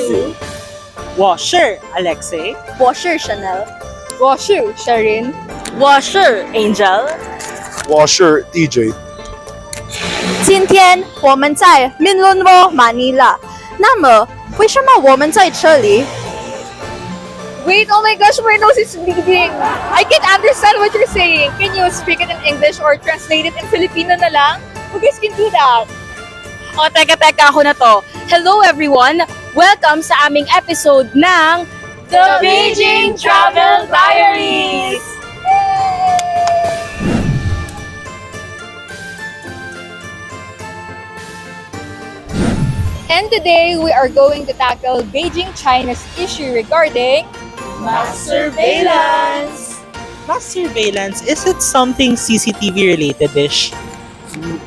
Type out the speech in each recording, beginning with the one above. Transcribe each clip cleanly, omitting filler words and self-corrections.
Sue. 我是 Alexei. 我是 Chanel. 我是 Sharin. 我是 Angel. 我是 DJ。今天我们在 Minlunwo, Manila. 那么，为什么我们在这里？ Wait, oh my gosh, my nose is bleeding. I can't understand what you're saying. Can you speak it in English or translate it in Filipino na lang? You guys can do that. O, teka, ako na to. Hello everyone! Welcome sa aming episode ng The Beijing Travel Diaries! And today, we are going to tackle Beijing, China's issue regarding mass surveillance. Mass surveillance, is it something CCTV related-ish?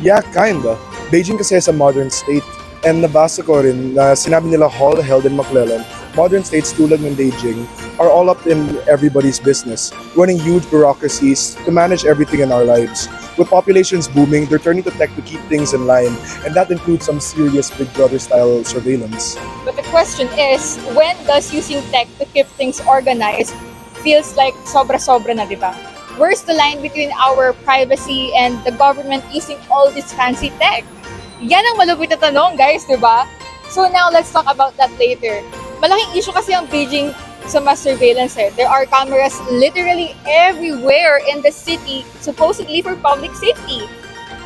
Yeah, kinda. Beijing kasi is a modern state. And nabasa ko rin na sinabi nila Hall, Held, and McClellan, modern states tulad ng Beijing are all up in everybody's business, running huge bureaucracies to manage everything in our lives. With populations booming, they're turning to tech to keep things in line, and that includes some serious Big Brother-style surveillance. But the question is, when does using tech to keep things organized feels like sobra-sobra na, di ba? Where's the line between our privacy and the government using all this fancy tech? Yan ang malupit na tanong, guys, di ba? So now, let's talk about that later. Malaking issue kasi ang Beijing sa mass surveillance. There are cameras literally everywhere in the city, supposedly for public safety.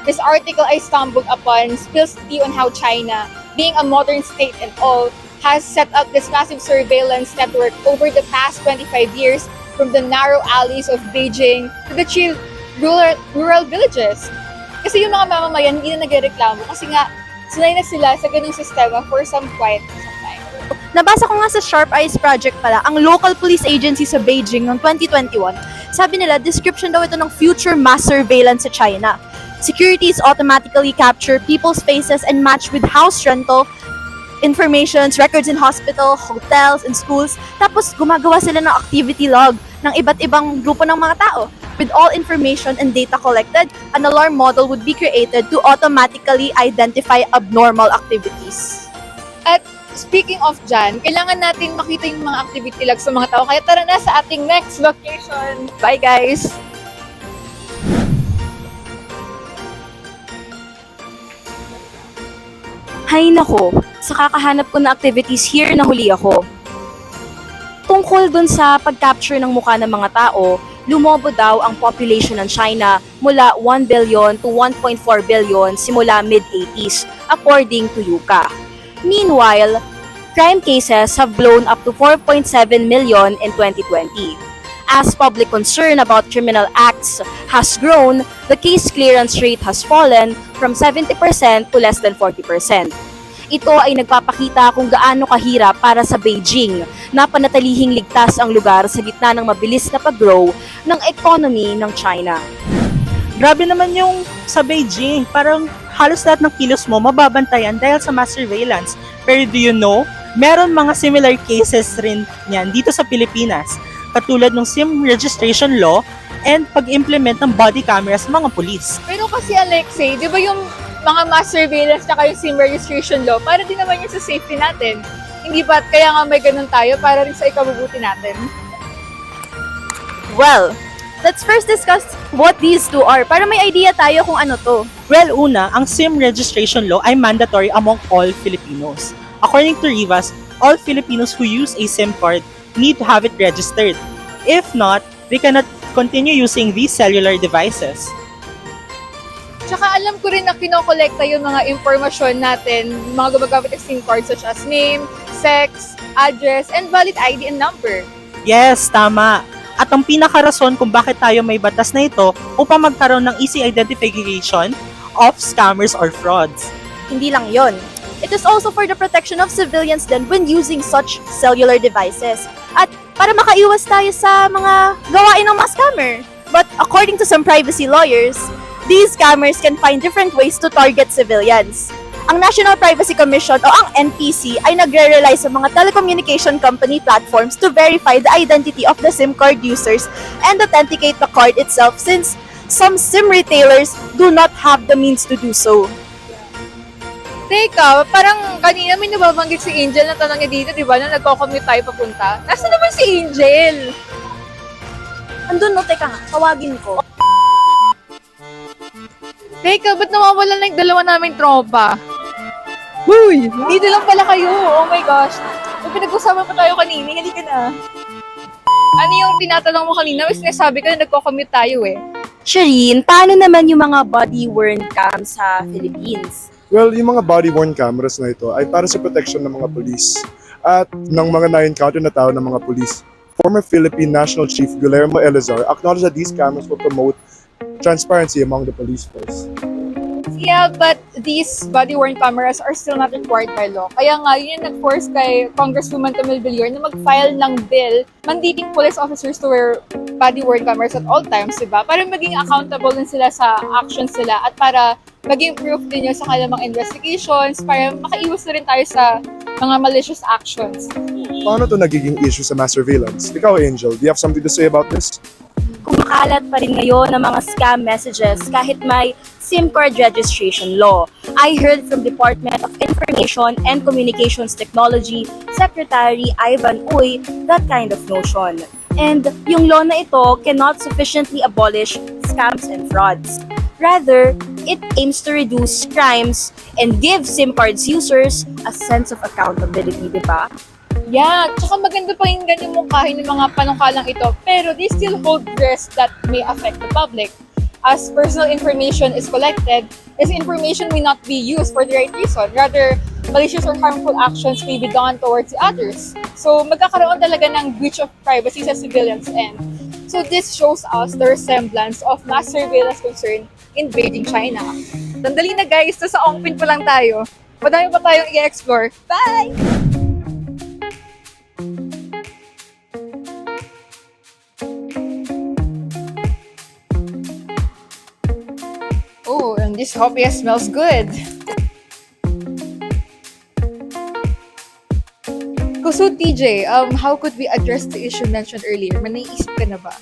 This article I stumbled upon spills tea on how China, being a modern state and all, has set up this massive surveillance network over the past 25 years from the narrow alleys of Beijing to the chill rural villages. Kasi yung mga mamamayan hindi na nagreklamo kasi nga sanay na sila sa ganung sistema for some time. Nabasa ko nga sa Sharp Eyes Project pala, ang local police agency sa Beijing noong 2021. Sabi nila, description daw ito ng future mass surveillance sa China. Securities automatically capture people's faces and match with house rental informations, records in hospital, hotels, and schools. Tapos gumagawa sila ng activity log ng iba't ibang grupo ng mga tao. With all information and data collected, an alarm model would be created to automatically identify abnormal activities. At speaking of dyan, kailangan natin makita yung mga activity log sa mga tao. Kaya tara na sa ating next location. Bye guys! Hay nako, sa kakahanap ko na activities here, nahuli ako. Tungkol dun sa pag-capture ng mukha ng mga tao, lumobo daw ang population ng China mula 1 billion to 1.4 billion simula mid-80s, according to Yuka. Meanwhile, crime cases have blown up to 4.7 million in 2020. As public concern about criminal acts has grown, the case clearance rate has fallen from 70% to less than 40%. Ito ay nagpapakita kung gaano kahirap para sa Beijing na panatilihing ligtas ang lugar sa gitna ng mabilis na pag-grow ng economy ng China. Grabe naman yung sa Beijing, parang halos lahat ng kilos mo mababantayan dahil sa mass surveillance. Pero do you know, meron mga similar cases rin yan dito sa Pilipinas, katulad ng SIM registration law and pag-implement ng body camera sa mga pulis. Pero kasi Alexei, di ba yung mga mass surveillance na yung SIM registration law, para din naman yun sa safety natin. Hindi ba? Kaya nga may ganun tayo para rin sa ikabubuti natin. Well, let's first discuss what these two are para may idea tayo kung ano to. Well, una, ang SIM registration law ay mandatory among all Filipinos. According to Rivas, all Filipinos who use a SIM card need to have it registered. If not, we cannot continue using these cellular devices. Tsaka alam ko rin na kinokolekta yung mga impormasyon natin, mga gumagamit ng SIM card such as name, sex, address, and valid ID and number. Yes, tama. At ang pinakarason kung bakit tayo may batas na ito upang magkaroon ng easy identification of scammers or frauds. Hindi lang yon. It is also for the protection of civilians then when using such cellular devices. At para makaiwas tayo sa mga gawain ng mga scammer. But according to some privacy lawyers, these scammers can find different ways to target civilians. Ang National Privacy Commission o ang NPC ay nagre-rely sa mga telecommunication company platforms to verify the identity of the SIM card users and authenticate the card itself since some SIM retailers do not have the means to do so. Teka, parang kanina may nababanggit si Angel na tanong niya dito, di ba? Nung nagko-commute tayo papunta. Nasaan naman si Angel? Andun no, teka nga, tawagin ko. Teka, ba't nawawalan na yung dalawa naming tropa? Uy, dito lang pala kayo. Oh my gosh. May pinag-usapan pa tayo kanina. Halika na. Ano yung tinatanong mo kanina? May sinasabi ka na nagko-commute tayo eh. Shireen, paano naman yung mga body-worn cams sa Philippines? Well, yung mga body-worn cameras na ito ay para sa protection ng mga police at ng mga na-encounter na tao ng mga police. Former Philippine National Chief Guillermo Elazar acknowledged that these cameras will promote transparency among the police force. Yeah, but these body-worn cameras are still not required by law. Kaya nga, yun yung nag-force kay Congresswoman Camille Villar na mag-file ng bill mandating police officers to wear body-worn cameras at all times, diba? Para maging accountable din sila sa actions nila at para maging proof din yun sa kanilang mga investigations, para makaiwas na rin tayo sa mga malicious actions. Paano to nagiging issue sa mass surveillance? Ikaw, Angel, do you have something to say about this? Kumakalat pa rin ngayon ng mga scam messages kahit may SIM card registration law. I heard from Department of Information and Communications Technology Secretary Ivan Uy that kind of notion. And yung law na ito cannot sufficiently abolish scams and frauds. Rather, it aims to reduce crimes and give SIM cards users a sense of accountability, di ba? Yeah, tsaka maganda pa yung ganyan mungkahin ng mga panukalang ito, pero they still hold risks that may affect the public. As personal information is collected, this information may not be used for the right reason. Rather, malicious or harmful actions may be done towards the others. So, magkakaroon talaga ng breach of privacy sa civilians' end. So, this shows us the resemblance of mass surveillance concern in Beijing, China. Sandali na guys, sa Ongpin pa lang tayo. Madami pa tayong i-explore. Bye! Oh, and this hopia smells good. So TJ, how could we address the issue mentioned earlier? May naiisip ka na ba?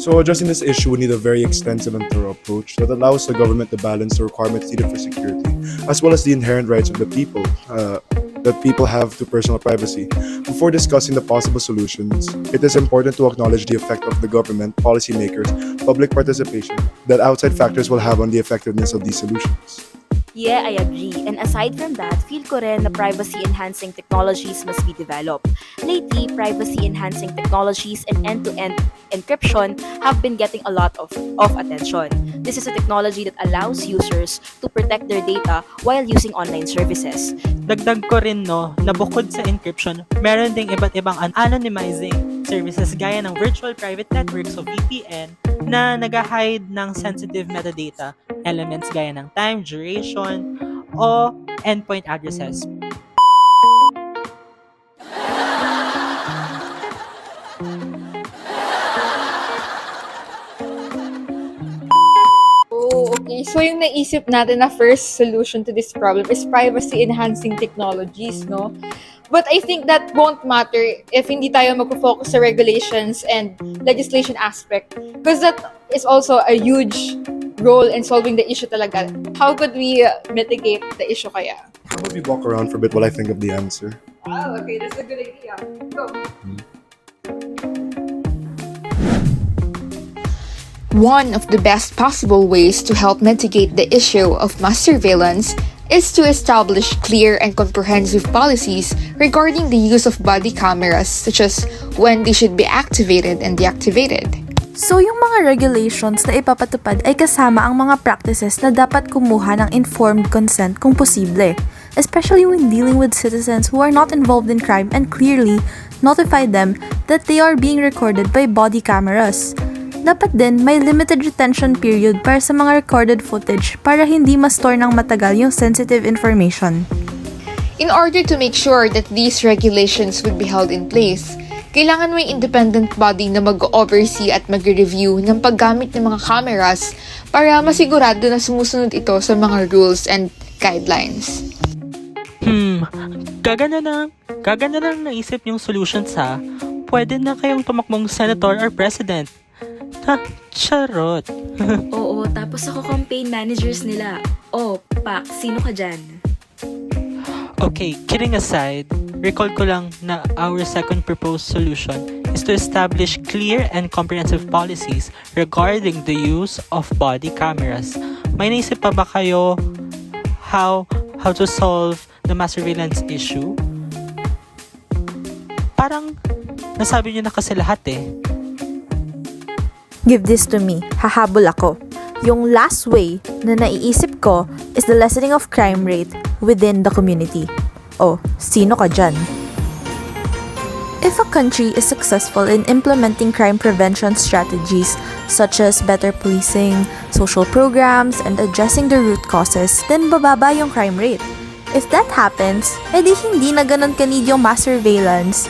So addressing this issue, we need a very extensive and thorough approach that allows the government to balance the requirements needed for security, as well as the inherent rights of the people that people have to personal privacy. Before discussing the possible solutions, it is important to acknowledge the effect of the government, policymakers, public participation, that outside factors will have on the effectiveness of these solutions. Yeah, I agree. And aside from that, feel ko rin na privacy-enhancing technologies must be developed. Lately, privacy-enhancing technologies and end-to-end encryption have been getting a lot of attention. This is a technology that allows users to protect their data while using online services. Dagdag ko rin no, na bukod sa encryption, meron ding iba't ibang anonymizing services gaya ng virtual private networks o VPN na nag-hide ng sensitive metadata, elements gaya ng time, duration, o endpoint addresses. Oh, okay. So yung naisip natin na first solution to this problem is privacy-enhancing technologies, no? But I think that won't matter if hindi tayo mag-focus sa regulations and legislation aspect, because that is also a huge role in solving the issue talaga. How could we mitigate the issue kaya? How about we walk around for a bit while I think of the answer? Oh, okay. That's a good idea. Go. One of the best possible ways to help mitigate the issue of mass surveillance is to establish clear and comprehensive policies regarding the use of body cameras, such as when they should be activated and deactivated. So yung mga regulations na ipapatupad ay kasama ang mga practices na dapat kumuha ng informed consent kung posible, especially when dealing with citizens who are not involved in crime, and clearly notify them that they are being recorded by body cameras. Dapat din may limited retention period para sa mga recorded footage para hindi ma-store ng matagal yung sensitive information. In order to make sure that these regulations would be held in place, kailangan may independent body na mag-oversee at mag-review ng paggamit ng mga cameras para masigurado na sumusunod ito sa mga rules and guidelines. Gaganda na naisip yung solution sa pwede na kayong tumakbong senator or president. Ha, charot. Oo, tapos ako campaign managers nila. Oh, Pak, sino ka dyan? Okay, kidding aside, recall ko lang na our second proposed solution is to establish clear and comprehensive policies regarding the use of body cameras. May naisip pa ba kayo how to solve the mass surveillance issue? Parang nasabi niyo na kasi lahat eh. Give this to me. Hahabol ako. Yung last way na naiisip ko is the lessening of crime rate within the community. Oh, sino ka dyan? If a country is successful in implementing crime prevention strategies such as better policing, social programs, and addressing the root causes, then bababa yung crime rate. If that happens, edi hindi na ganun kanid yung mass surveillance.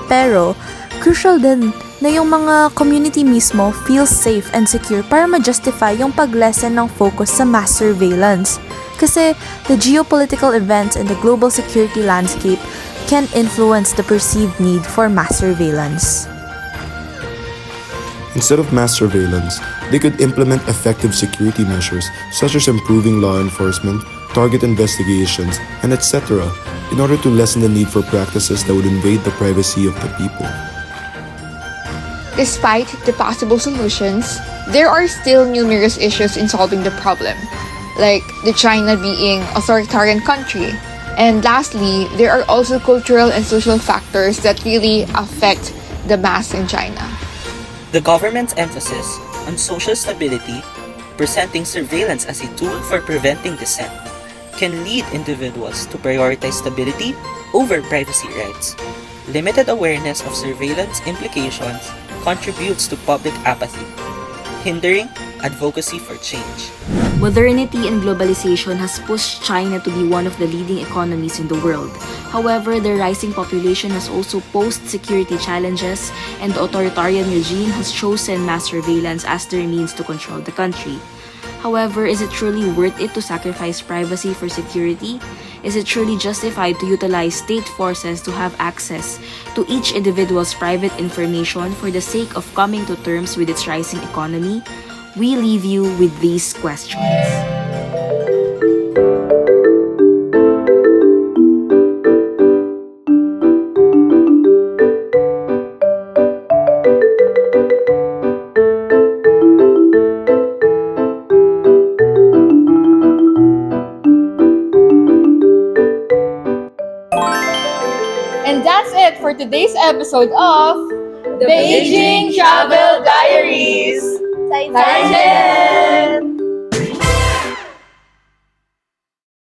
Pero, crucial din na yung mga community mismo feel safe and secure para ma-justify yung pag-lessen ng focus sa mass surveillance. Kasi the geopolitical events and the global security landscape can influence the perceived need for mass surveillance. Instead of mass surveillance, they could implement effective security measures such as improving law enforcement, target investigations, and etc. in order to lessen the need for practices that would invade the privacy of the people. Despite the possible solutions, there are still numerous issues in solving the problem, like the China being an authoritarian country. And lastly, there are also cultural and social factors that really affect the mass in China. The government's emphasis on social stability, presenting surveillance as a tool for preventing dissent, can lead individuals to prioritize stability over privacy rights. Limited awareness of surveillance implications contributes to public apathy, hindering advocacy for change. Modernity and globalization has pushed China to be one of the leading economies in the world. However, the rising population has also posed security challenges, and the authoritarian regime has chosen mass surveillance as their means to control the country. However, is it truly worth it to sacrifice privacy for security? Is it truly justified to utilize state forces to have access to each individual's private information for the sake of coming to terms with its rising economy? We leave you with these questions. And that's it for today's episode of the Beijing Travel Diaries. 再见。